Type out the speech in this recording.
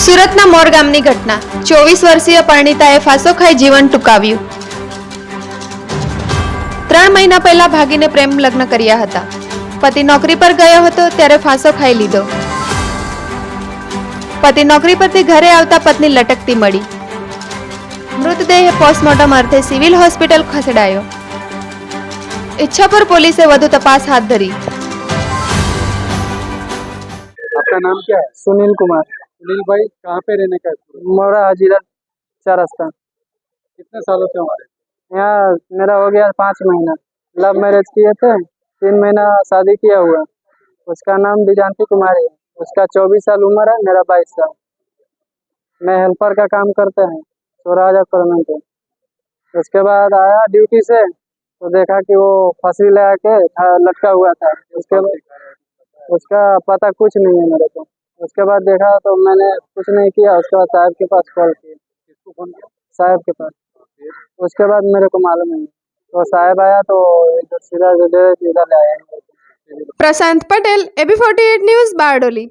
સુરતના મોર ગામની ઘટના 24 વર્ષીય પરિણીતાએ ફાંસો ખાઈ જીવન ટૂંકાવ્યું। 3 મહિના પહેલા ભાગીને પ્રેમ લગ્ન કર્યા હતા। પતિ નોકરી પર ગયો હતો ત્યારે ફાંસો ખાઈ લીધો। પતિ નોકરી પરથી ઘરે આવતા પત્ની લટકતી મળી। મૃતદેહ પોસ્ટમોર્ટમ અર્થે સિવિલ હોસ્પિટલ ખસેડાયો। इच्छापुर पुलिस से વધુ તપાસ હાથ ધરી। आपका नाम क्या है? सुनील कुमार, सुनील भाई, कहाँ पे रहने का है? मोरा हजीरा 4 रास्ता। कितने सालों से हमारे? यहाँ मेरा हो गया 5 महीना। लव मैरिज किए थे, 3 महीना शादी किया हुआ। उसका नाम विजांती कुमारी है। उसका 24 साल उम्र है, मेरा 22 साल। मैं हेल्पर का काम करते हैं 16,000 पेमेंट है। उसके बाद आया ड्यूटी से तो देखा कि वो फांसी लगा के लटका हुआ था। उसका पता कुछ नहीं है मेरे को। उसके बाद देखा तो मैंने कुछ नहीं किया। उसके बाद साहब के पास कॉल किया। किसको फोन किया? साहब के पास। उसके बाद मेरे को मालूम नहीं तो साहब आया तो इधर सीधा इधर ले आया। प्रशांत पटेल, AB48 न्यूज़, बारडोली।